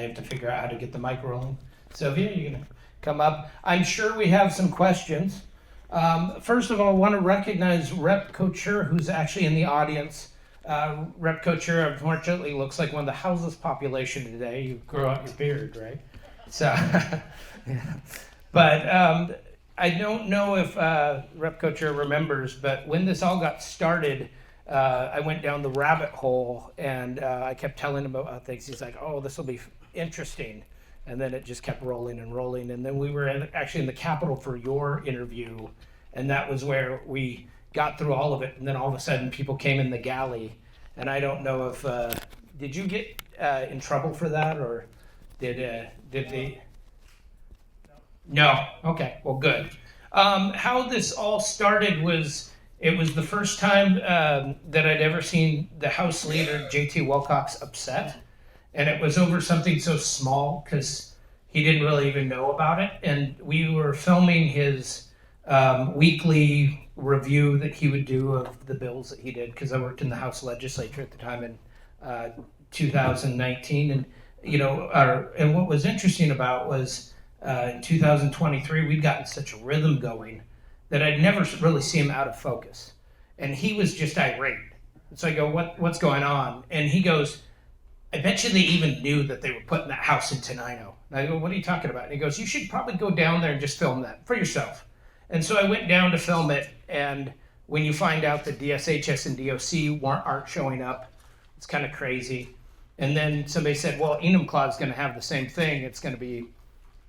have to figure out how to get the mic rolling. Sylvia, you're going to come up. I'm sure we have some questions. First of all, I want to recognize Rep. Couture, who's actually in the audience. Rep. Couture, unfortunately, looks like one of the houseless population today. You grow out your beard, right? So, yeah. But I don't know if Rep. Couture remembers, but when this all got started, I went down the rabbit hole, and I kept telling him about things. He's like, oh, this will be interesting. And then it just kept rolling and rolling. And then we were actually in the Capitol for your interview, and that was where we got through all of it. And then all of a sudden, people came in the galley. And I don't know if, did you get in trouble for that, or did they? No. Okay, well, good. How this all started was, it was the first time that I'd ever seen the House Leader, J.T. Wilcox, upset. And it was over something so small because he didn't really even know about it. And we were filming his weekly review that he would do of the bills that he did, because I worked in the House legislature at the time in 2019. And, and what was interesting about was in 2023, we'd gotten such a rhythm going that I'd never really see him out of focus. And he was just irate. So I go, what's going on? And he goes, I bet you they even knew that they were putting that house in Tenino. And I go, what are you talking about? And he goes, you should probably go down there and just film that for yourself. And so I went down to film it, and when you find out that DSHS and DOC aren't showing up, it's kind of crazy. And then somebody said, well, Enumclaw is going to have the same thing. It's going to be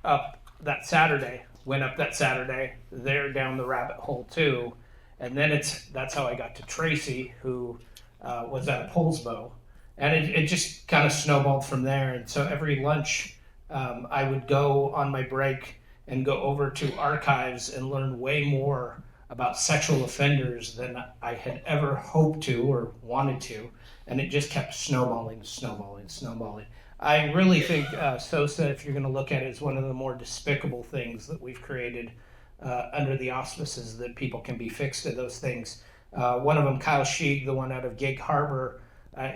up that Saturday. Went up that Saturday. They're down the rabbit hole too. And then that's how I got to Tracy, who was at Polsbo. And it just kind of snowballed from there. And so every lunch, I would go on my break and go over to archives and learn way more about sexual offenders than I had ever hoped to or wanted to. And it just kept snowballing. I really think SOSA, if you're going to look at it, is one of the more despicable things that we've created under the auspices that people can be fixed to those things. One of them, Kyle Sheeg, the one out of Gig Harbor,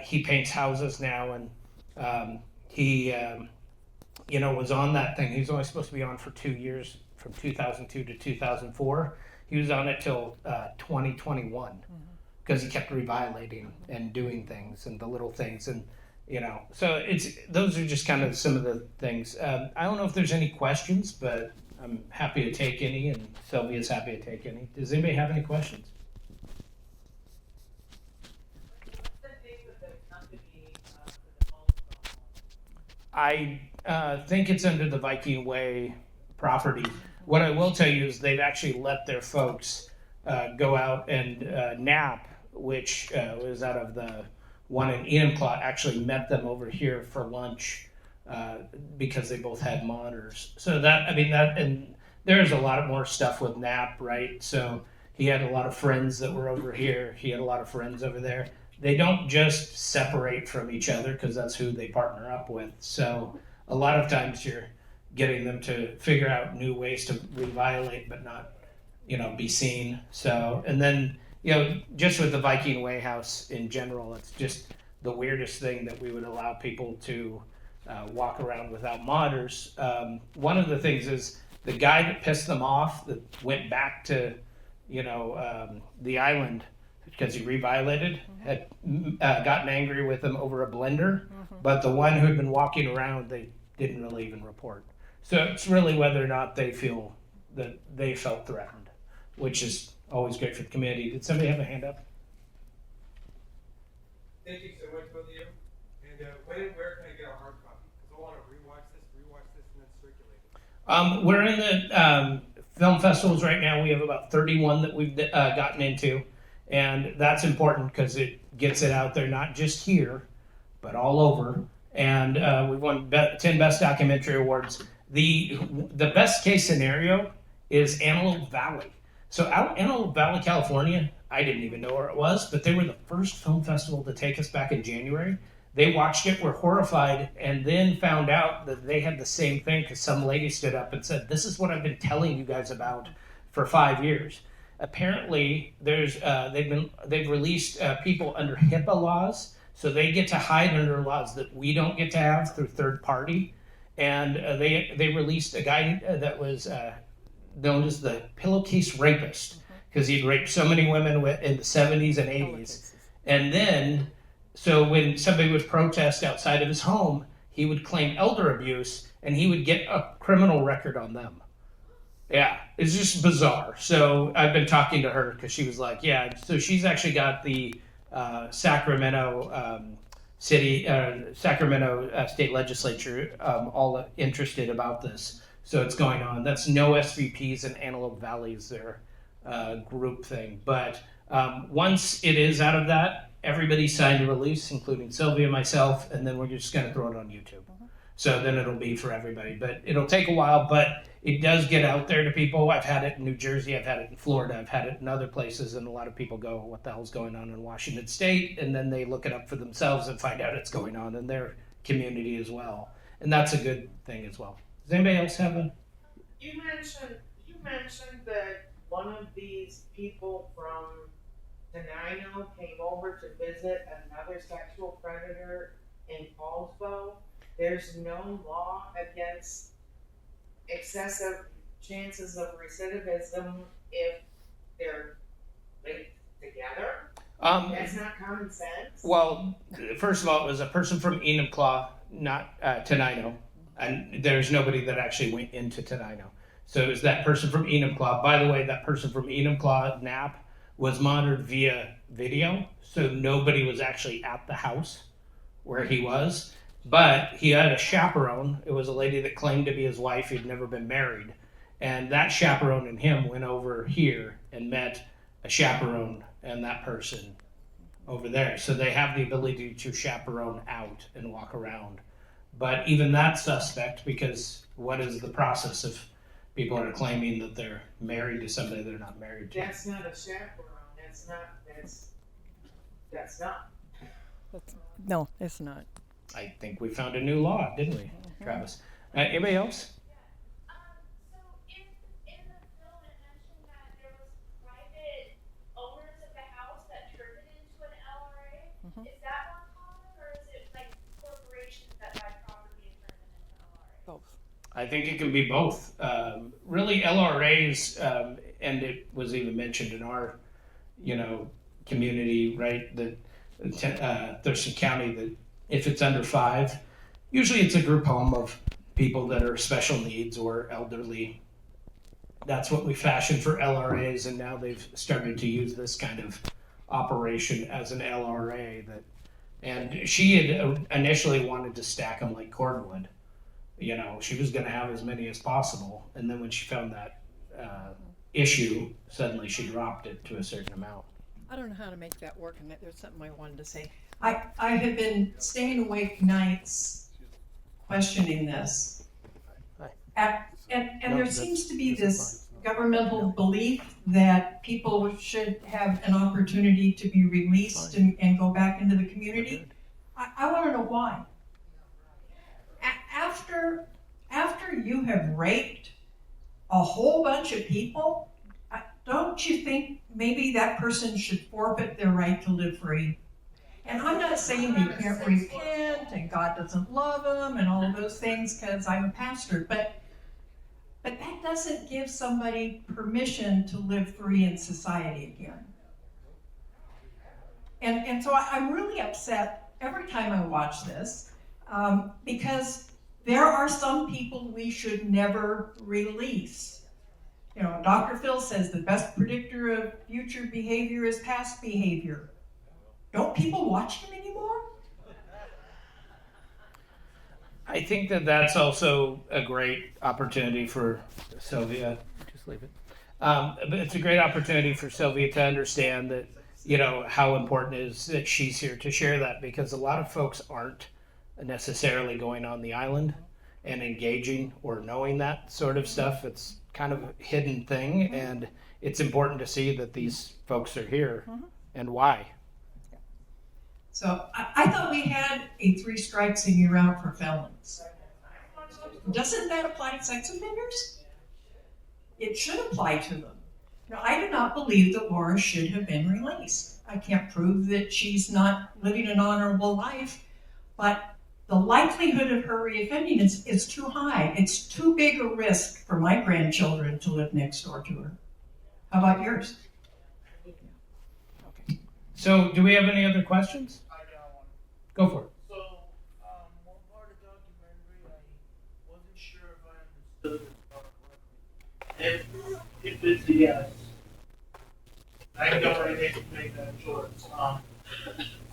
he paints houses now, and he was on that thing. He was only supposed to be on for 2 years, from 2002 to 2004. He was on it till 2021 because he kept reviolating and doing things and the little things, and so those are just kind of some of the things. I don't know if there's any questions, but I'm happy to take any, and Sylvia's happy to take any. Does anybody have any questions? I think it's under the Viking Way property. What I will tell you is they've actually let their folks go out and nap, which was out of the one in Enumclaw, actually met them over here for lunch because they both had monitors. So and there's a lot of more stuff with NAP, right? So he had a lot of friends that were over here. He had a lot of friends over there. They don't just separate from each other because that's who they partner up with. So a lot of times you're getting them to figure out new ways to reviolate but not, be seen. So, and then, just with the Viking Way house in general, it's just the weirdest thing that we would allow people to walk around without monitors. One of the things is the guy that pissed them off, that went back to, the island, because he reviolated, had gotten angry with him over a blender, but the one who had been walking around, they didn't really even report. So it's really whether or not they feel that they felt threatened, which is always great for the community. Did somebody have a hand up? Thank you so much, both of you. And when and where can I get a hard copy? Because I want to rewatch this, and then circulate it. We're in the film festivals right now. We have about 31 that we've gotten into. And that's important because it gets it out there, not just here, but all over. And we've won 10 Best Documentary Awards. The best case scenario is Antelope Valley. So out in Antelope Valley, California, I didn't even know where it was, but they were the first film festival to take us back in January. They watched it, were horrified, and then found out that they had the same thing because some lady stood up and said, this is what I've been telling you guys about for 5 years. Apparently, they've released people under HIPAA laws So they get to hide under laws that we don't get to have through third party. And they released a guy that was known as the pillowcase rapist because he'd raped so many women in the 70s and 80s. And then, so when somebody would protest outside of his home, he would claim elder abuse and he would get a criminal record on them. Yeah, it's just bizarre. So I've been talking to her because she was like, yeah, so she's actually got the Sacramento Sacramento State Legislature all interested about this. So it's going on. That's No SVPs in Antelope Valley is their group thing. But once it is out of that, everybody signed a release, including Sylvia, myself, and then we're just going to throw it on YouTube. So then it'll be for everybody. But it'll take a while, but it does get out there to people. I've had it in New Jersey, I've had it in Florida, I've had it in other places, and a lot of people go, what the hell's going on in Washington State? And then they look it up for themselves and find out it's going on in their community as well. And that's a good thing as well. Does anybody else have a... You mentioned that one of these people from Tenino came over to visit another sexual predator in Paulsbo. There's no law against excessive chances of recidivism if they're linked together. That's not common sense. Well, first of all, it was a person from Enumclaw, not Tenino, and there's nobody that actually went into Tenino. So it was that person from Enumclaw. By the way, that person from Enumclaw, Knapp, was monitored via video, so nobody was actually at the house where he was. But he had a chaperone. It was a lady that claimed to be his wife. He'd never been married. And that chaperone and him went over here and met a chaperone and that person over there. So they have the ability to chaperone out and walk around. But even that's suspect because what is the process if people are claiming that they're married to somebody they're not married to? That's not a chaperone. That's not. No, it's not. I think we found a new law, didn't we, Travis? Anybody else? So in the film it mentioned that there was private owners of the house that turned it into an LRA. Is that more common, or is it like corporations that buy property and turn it into LRA? Both. I think it can be both. Really, LRAs, and it was even mentioned in our, community, right? That Thurston County, that if it's under 5, usually it's a group home of people that are special needs or elderly. That's what we fashioned for LRAs, and now they've started to use this kind of operation as an LRA. And she had initially wanted to stack them like cordwood. She was going to have as many as possible, and then when she found that issue, suddenly she dropped it to a certain amount. I don't know how to make that work, and there's something I wanted to say. I have been staying awake nights questioning this. And there seems to be this governmental belief that people should have an opportunity to be released and go back into the community. I want to know why. After you have raped a whole bunch of people, don't you think maybe that person should forfeit their right to live free? And I'm not saying they can't repent and God doesn't love them and all of those things because I'm a pastor, but that doesn't give somebody permission to live free in society again. And so I'm really upset every time I watch this because there are some people we should never release. Dr. Phil says the best predictor of future behavior is past behavior. Don't people watch him anymore? I think that's also a great opportunity for Sylvia. Just leave it. But it's a great opportunity for Sylvia to understand that, how important it is that she's here to share that, because a lot of folks aren't necessarily going on the island and engaging or knowing that sort of stuff. It's kind of a hidden thing, and it's important to see that these folks are here and why. So I thought we had a 3 strikes and you're out for felons. Doesn't that apply to sex offenders? It should apply to them. Now, I do not believe that Laura should have been released. I can't prove that she's not living an honorable life, but the likelihood of her reoffending is too high. It's too big a risk for my grandchildren to live next door to her. How about yours? So, do we have any other questions? I got one. Go for it. So, one part of the documentary, I wasn't sure if I understood this part correctly. If it's a yes, I can go right ahead and make that choice.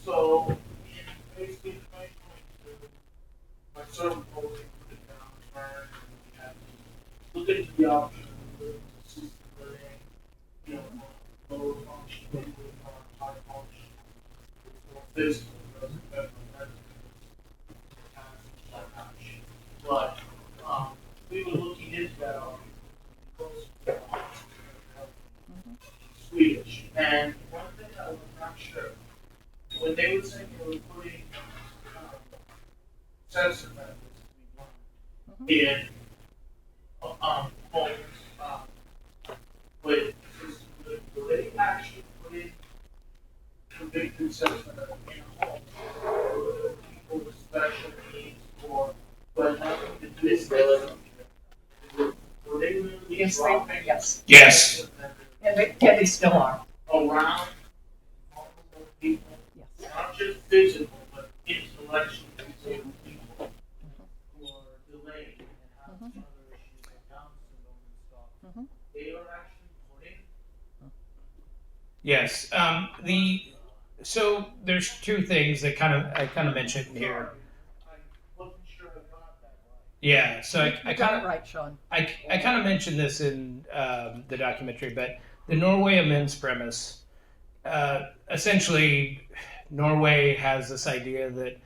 So, in basically 2022, my son voted for the downturn and look into the option of the assisted living, you know, lower function, high function, more physical, doesn't better but we were looking into that option because Swedish. And one thing I was not sure, when they were saying they were putting sensor methods in homes, but do they actually put in convicted sex offenders in homes for people with special needs or but nothing to do with were they really Yes, dropping yes. Yes. sex offenders And they still are. around vulnerable people, Yes. not just physical, but intellectually disabled people who are delayed and have some other issues like Down syndrome and stuff. They are actually putting Yes. So there's two things that I kind of mentioned here. I wasn't sure I got that right. Yeah. So I You got kind it of right, Sean. I kind of mentioned this in the documentary, but the Norway amends premise, essentially, Norway has this idea that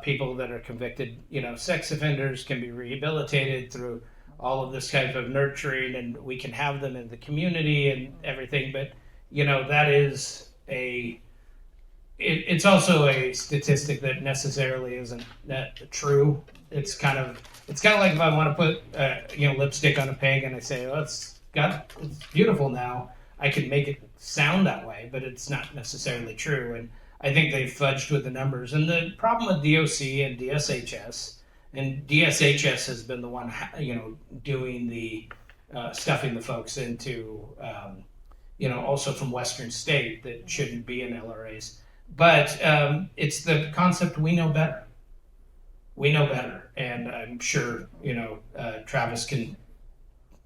people that are convicted, sex offenders can be rehabilitated through all of this type of nurturing, and we can have them in the community and everything. But that is it's also a statistic that necessarily isn't that true. It's kind of like if I want to put lipstick on a pig and I say, oh, it's beautiful now. I can make it sound that way, but it's not necessarily true. And I think they fudged with the numbers. And the problem with DOC and DSHS, and DSHS has been the one doing the stuffing the folks into also from Western State that shouldn't be in LRAs. But it's the concept we know better. We know better, and I'm sure Travis can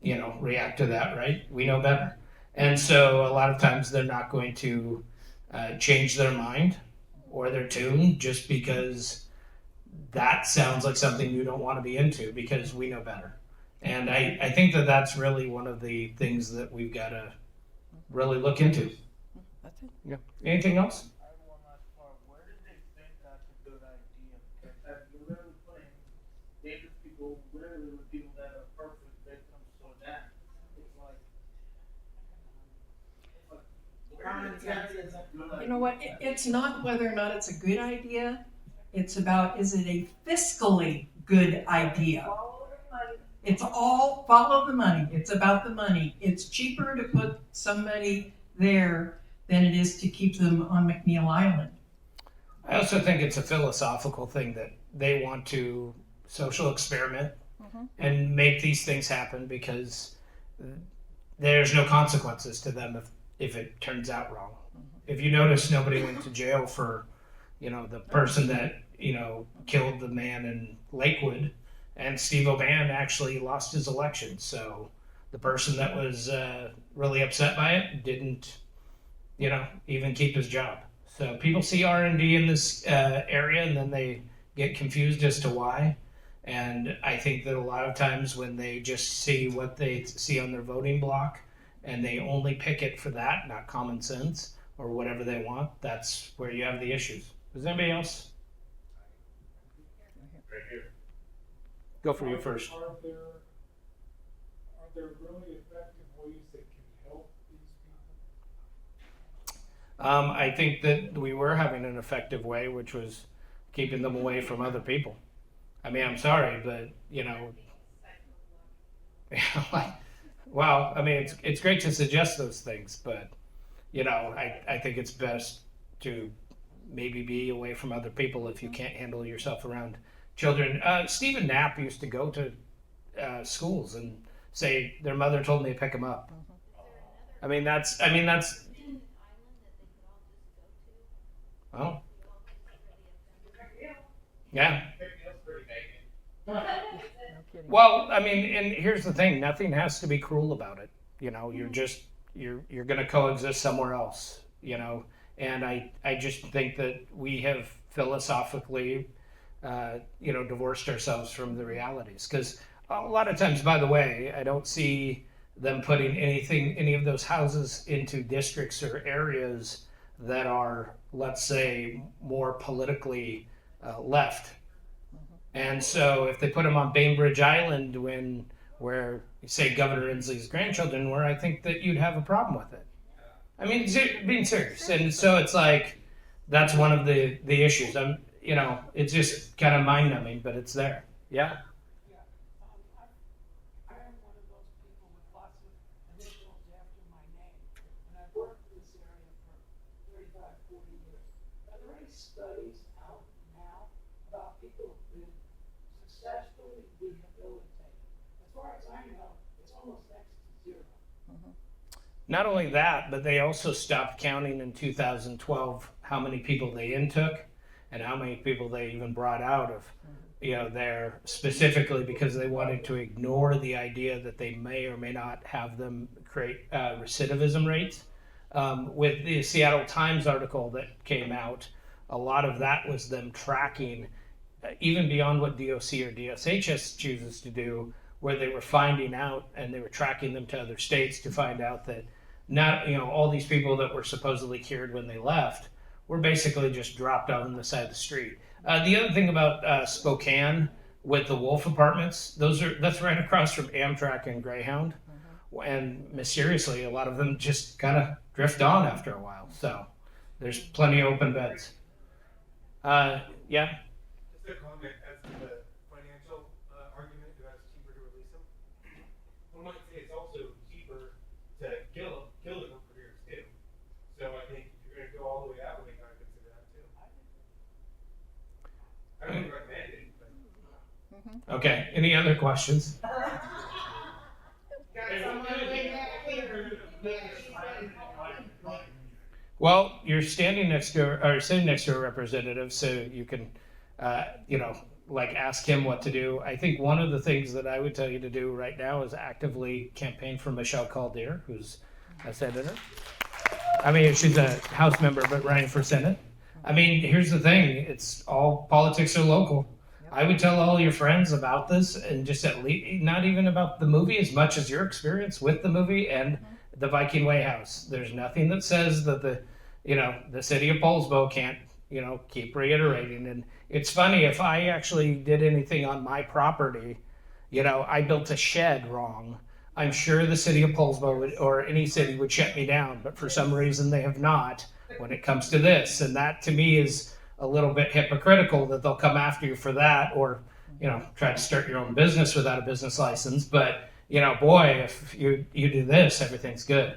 react to that, right? We know better, and so a lot of times they're not going to change their mind or their tune just because that sounds like something you don't want to be into, because we know better. And I think that's really one of the things that we've got to really look into. That's it. Yeah. Anything else? I have one last part. Where did they think that's a good idea? That you're literally putting dangerous people, literally with people that are perfect victims for that. It's like Common sense isn't. You know what? It's not whether or not it's a good idea. It's about, is it a fiscally good idea? It's all follow the money. It's about the money. It's cheaper to put somebody there than it is to keep them on McNeil Island. I also think it's a philosophical thing that they want to social experiment and make these things happen, because there's no consequences to them if it turns out wrong. If you notice, nobody went to jail for the person that killed the man in Lakewood, and Steve O'Bannon actually lost his election. So the person that was really upset by it didn't even keep his job. So people see R&D in this area, and then they get confused as to why. And I think that a lot of times when they just see what they see on their voting block and they only pick it for that, not common sense or whatever they want, that's where you have the issues. Does anybody else? Right here. Go for you first. Are there really effective ways that can help these people? I think that we were having an effective way, which was keeping them away from other people. I mean, I'm sorry, but Well, I mean, it's great to suggest those things, but I think it's best to maybe be away from other people if you can't handle yourself around children. Stephen Knapp used to go to schools and say their mother told me to pick them up. I mean that's oh yeah. No kidding. Well, I mean, and here's the thing: nothing has to be cruel about it. You're going to coexist somewhere else. And I just think that we have philosophically, divorced ourselves from the realities. Because a lot of times, by the way, I don't see them putting any of those houses into districts or areas that are, let's say, more politically left. And so if they put them on Bainbridge Island where say Governor Inslee's grandchildren were, I think that you'd have a problem with it. I mean, being serious. And so it's like, that's one of the issues. It's just kind of mind numbing, but it's there. Yeah. Yeah. I am one of those people with lots of initials after my name, and I've worked in this area for 35, 40 years. Are there any studies out now about people who've been successfully rehabilitated? As far as I know, it's almost next to zero. Not only that, but they also stopped counting in 2012 how many people they intook and how many people they even brought out of there, specifically because they wanted to ignore the idea that they may or may not have them create recidivism rates. With the Seattle Times article that came out, a lot of that was them tracking even beyond what DOC or DSHS chooses to do, where they were finding out and they were tracking them to other states to find out that not all these people that were supposedly cured when they left were basically just dropped on the side of the street. The other thing about Spokane with the Wolf Apartments, that's right across from Amtrak and Greyhound, and mysteriously a lot of them just kind of drift on after a while. So there's plenty of open beds. Yeah. Just a comment as to the financial argument that it's cheaper to release them. One might say it's also cheaper to kill the perpetrators too. So I think if you're going to go all the way out, we got to consider that too. I don't recommend it, but Okay. Any other questions? Well, you're sitting next to a representative, so you can, ask him what to do. I think one of the things that I would tell you to do right now is actively campaign for Michelle Caldeir, who's a senator. I mean, she's a House member, but running for Senate. I mean, here's the thing: it's all politics are local. I would tell all your friends about this, and just at least not even about the movie as much as your experience with the movie and the Viking Way House. There's nothing that says that the city of Poulsbo can't, keep reiterating. And it's funny, if I actually did anything on my property, I built a shed wrong, I'm sure the city of Poulsbo or any city would shut me down. But for some reason, they have not when it comes to this. And that to me is a little bit hypocritical that they'll come after you for that, or try to start your own business without a business license. But boy, if you do this, everything's good.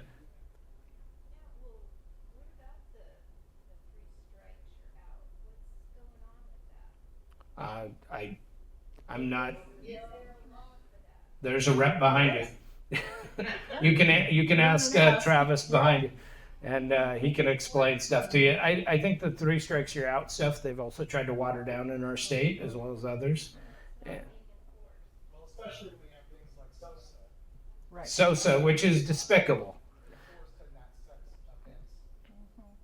I'm not. There's a rep behind you. You can ask Travis behind you, and he can explain stuff to you. I think the 3 strikes you're out stuff they've also tried to water down in our state as well as others. Yeah. Well, especially when we have things like SOSA, Right. SOSA, which is despicable. forced in that sex offense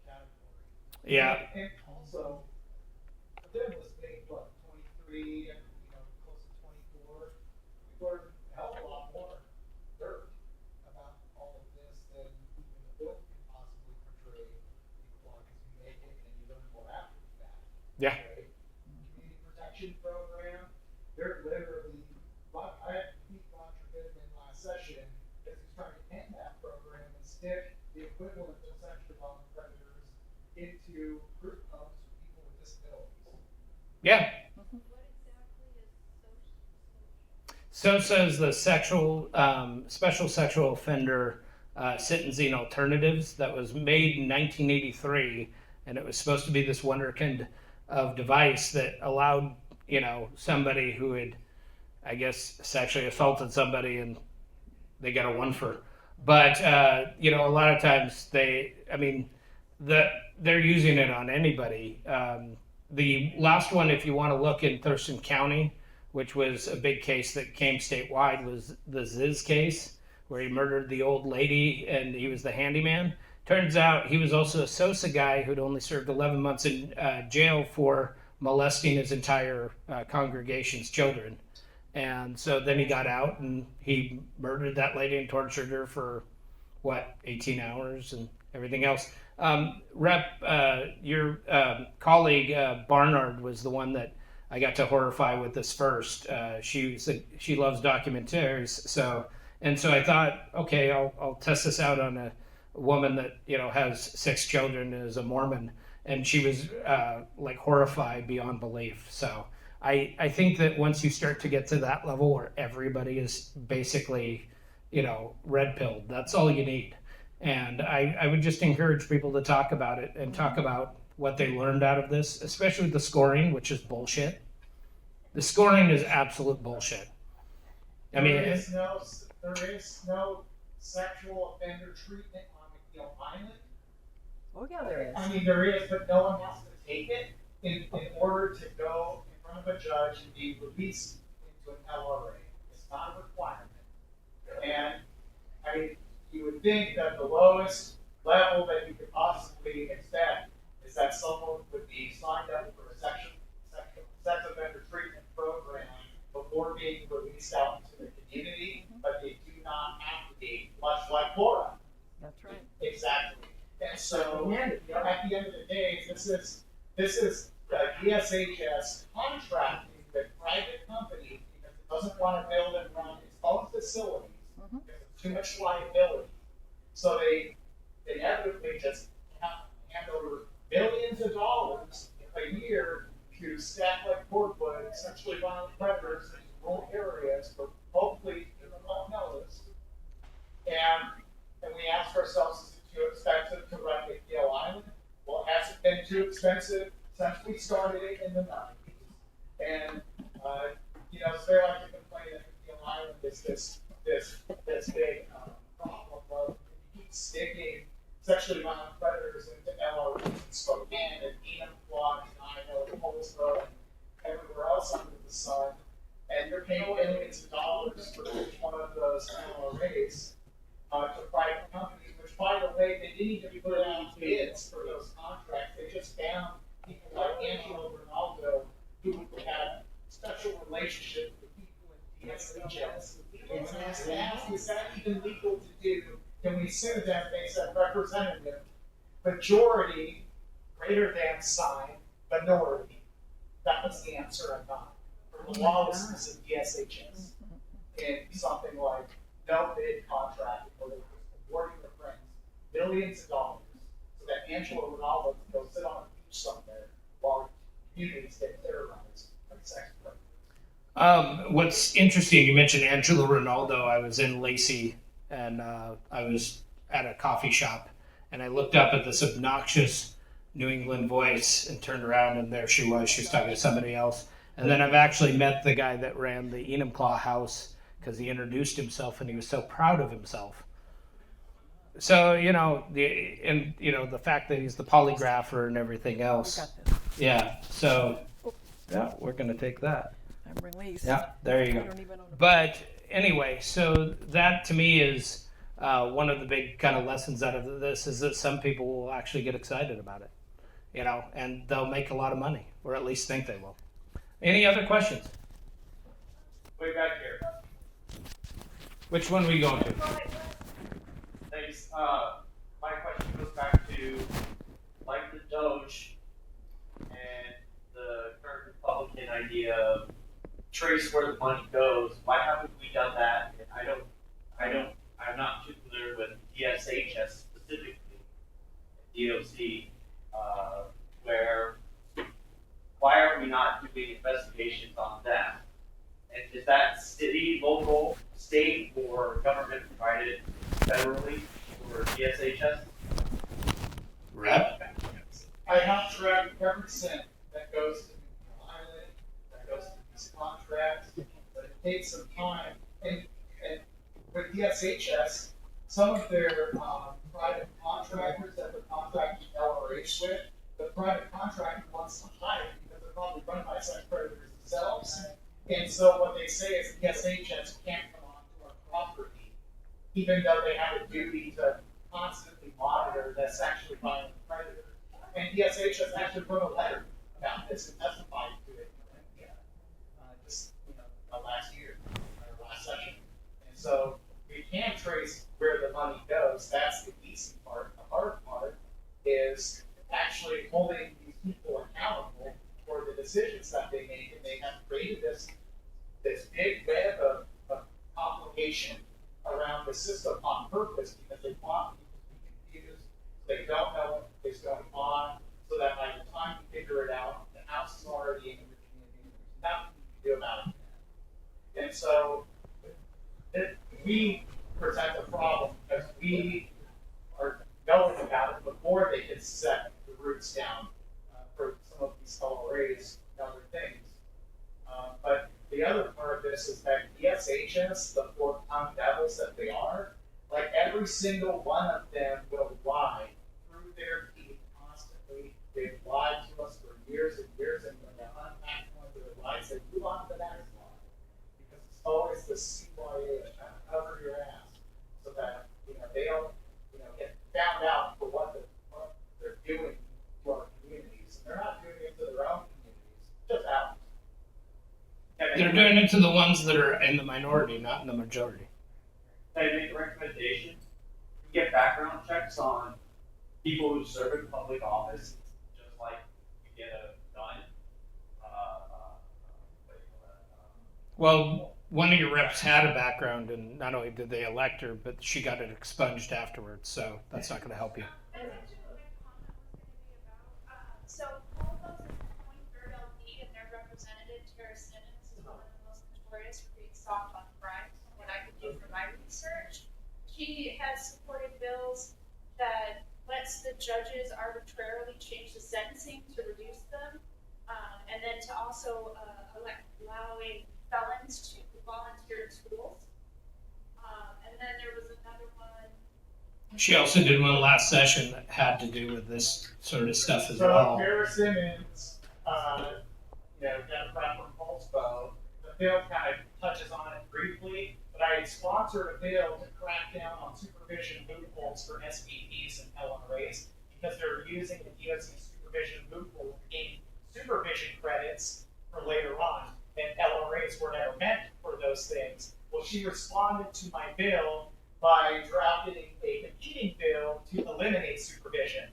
category. Yeah. And also, there was maybe, 23, close to 24. We learned a hell of a lot more dirt about all of this than even the book can possibly portray people on, because you make it and you learn more after the fact. Yeah. Right? Community protection program, they're literally, I had to meet Roger Goodman last session because he's trying to end that program and stick the equivalent of sexual violence predators into group homes for people with disabilities. Yeah. So says the special sexual offender sentencing alternatives that was made in 1983, and it was supposed to be this wonderkind of device that allowed, somebody who had, I guess, sexually assaulted somebody and they got a one for. But a lot of times they're using it on anybody. The last one, if you want to look in Thurston County, which was a big case that came statewide, was the Ziz case, where he murdered the old lady and he was the handyman. Turns out he was also a Sosa guy who'd only served 11 months in jail for molesting his entire congregation's children. And so then he got out and he murdered that lady and tortured her for 18 hours and everything else. Your colleague Barnard was the one that I got to horrify with this first. She loves documentaries, so I thought, okay, I'll test this out on a woman that has 6 children and is a Mormon, and she was horrified beyond belief. So I think that once you start to get to that level where everybody is basically red pilled, that's all you need. And I would just encourage people to talk about it and talk about what they learned out of this, especially the scoring, which is bullshit. The scoring is absolute bullshit. I mean, there is no sexual offender treatment on McNeil Island. Oh yeah, there is. I mean, there is, but no one has to take it in order to go in front of a judge and be released into an LRA. It's not a requirement. And you would think that the lowest level that you could possibly expect is that someone would be signed up for a sex offender treatment program before being released out into the community, but they do not have to be, much like Laura. That's right. Exactly. And so, at the end of the day, this is DSHS contracting with private companies because it doesn't want to build and run its own facilities because of too much liability. So they inevitably just hand over billions of dollars a year to staff like cordwood, sexually violent predators in rural areas for hopefully juvenile notice. And we ask ourselves, is it too expensive to run McNeil Island? Well, it hasn't been too expensive since we started it in the 90s. And so they like to complain that McNeil Island is this big problem of sticking sexually violent predators into LREs in Spokane and Enumclaw and Idaho and Hillsborough and everywhere else under the sun. And you're paying millions of dollars for each one of those LRAs to private companies, which, by the way, they didn't even put out bids for those contracts. They just found people like Angelo Ronaldo who had special relationship with people in DSHS. And asked, is that even legal to do? Can we sue them? They said, representative, majority, greater than sign, minority. That was the answer I got. For the lawlessness of DSHS. And something like, no bid contract, or they were awarding their friends millions of dollars so that Angelo Ronaldo can go sit on a beach somewhere while communities get terrorized by sex predators. What's interesting, you mentioned Angelo Ronaldo. I was in Lacey and I was at a coffee shop and I looked up at this obnoxious New England voice and turned around and there she was talking to somebody else. And then I've actually met the guy that ran the Enumclaw house because he introduced himself and he was so proud of himself. So, the fact that he's the polygrapher and everything else. Got this. Yeah, so, yeah, we're going to take that. I'm released. Yeah, there you I go. don't even know. But anyway, so that to me is one of the big kind of lessons out of this is that some people will actually get excited about it, and they'll make a lot of money, or at least think they will. Any other questions? Way back here. Which one are we going to? Thanks. My question goes back to, like the Doge and the current Republican idea of trace where the money goes. Why haven't we done that? And I'm not too familiar with DSHS specifically, DOC, why are we not doing investigations on them? And is that city be local, state, or government provided federally for DSHS? Rep? I have tracked every cent that goes to the island, that goes to these contracts, but it takes some time. And with DSHS, some of their private contractors that they're contracting LRH with, the private contractor wants to hire because they're probably run by such predators themselves. And so what they say is DSHS can't come onto our property, even though they have a duty to constantly monitor that's actually violent predator. And DSHS actually wrote a letter about this and testified to it just last year or last session. And so we can trace where the money goes. That's the easy part. The hard part is actually holding these people accountable for the decisions that they make. And they have created this big web of complication around the system on purpose because they want people to be confused. They don't know what is going on, so that by the time you figure it out, the house is already in your community. There's nothing you can do about it. And so we present a problem because we are knowing about it before they can set the roots down for some of these LRAs and other things. But the other part of this is that DSHS, the fork-tongued devils that they are, like every single one of them will lie through their teeth constantly. They've lied to us for years and years, and when they unpack one of their lies, they move on to the next lie. Because it's always the CYA trying to cover your ass so that they don't get found out for what they're doing to our communities. And they're not doing it to their own communities, just ours. They're doing it to the ones that are in the minority, not in the majority. Can I make a recommendation? You get background checks on people who serve in public office, just like you get a gun. Well, one of your reps had a background, and not only did they elect her, but she got it expunged afterwards, so that's not going to help you. That's actually what my comment was going to be about. So all of those in point third LD and their representative, Tara Simmons, is one of the most notorious for being soft on crime. From what I could do for my research, she has supported bills that lets the judges arbitrarily change the sentencing to reduce them, and then to also allowing felons to volunteer in schools. And then there was another one. She also did one last session that had to do with this sort of stuff as So well. Tara Simmons, Democrat from Paulsbo, the bill kind of touches on it briefly, but I had sponsored a bill to crack down on supervision loopholes for SPPs and LRAs because they're using the DOC supervision loophole to gain supervision credits for later on, and LRAs were never meant for those things. Well, she responded to my bill by drafting a competing bill to eliminate supervision.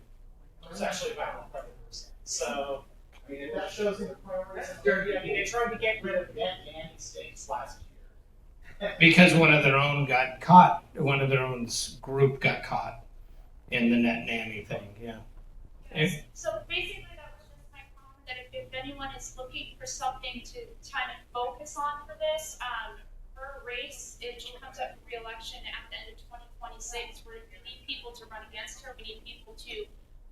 It was actually violent predators. So, I mean, if that shows you the priorities of dirty, I mean, they tried to get rid of net nanny states last year. Because one of their own got caught, one of their own group got caught in the net nanny thing, yeah. Yes. So basically, that was just my comment that if anyone is looking for something to kind of focus on for this, her race, if she comes up for re-election at the end of 2026, we need people to run against her. We need people to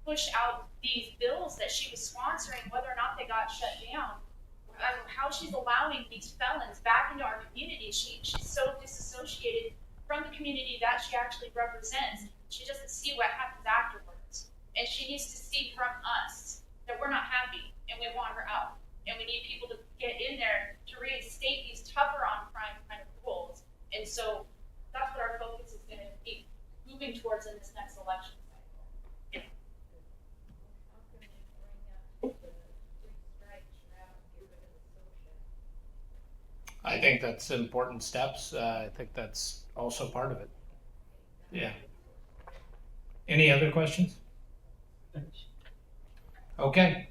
push out these bills that she was sponsoring, whether or not they got shut down. How she's allowing these felons back into our community. She's so disassociated from the community that she actually represents. She doesn't see what happens afterwards. And she needs to see from us that we're not happy and we want her out. And we need people to get in there to reinstate these tougher on crime kind of rules. And so that's what our focus is going to be moving towards in this next election cycle. I think that's important steps. I think that's also part of it. Yeah. Any other questions? Okay.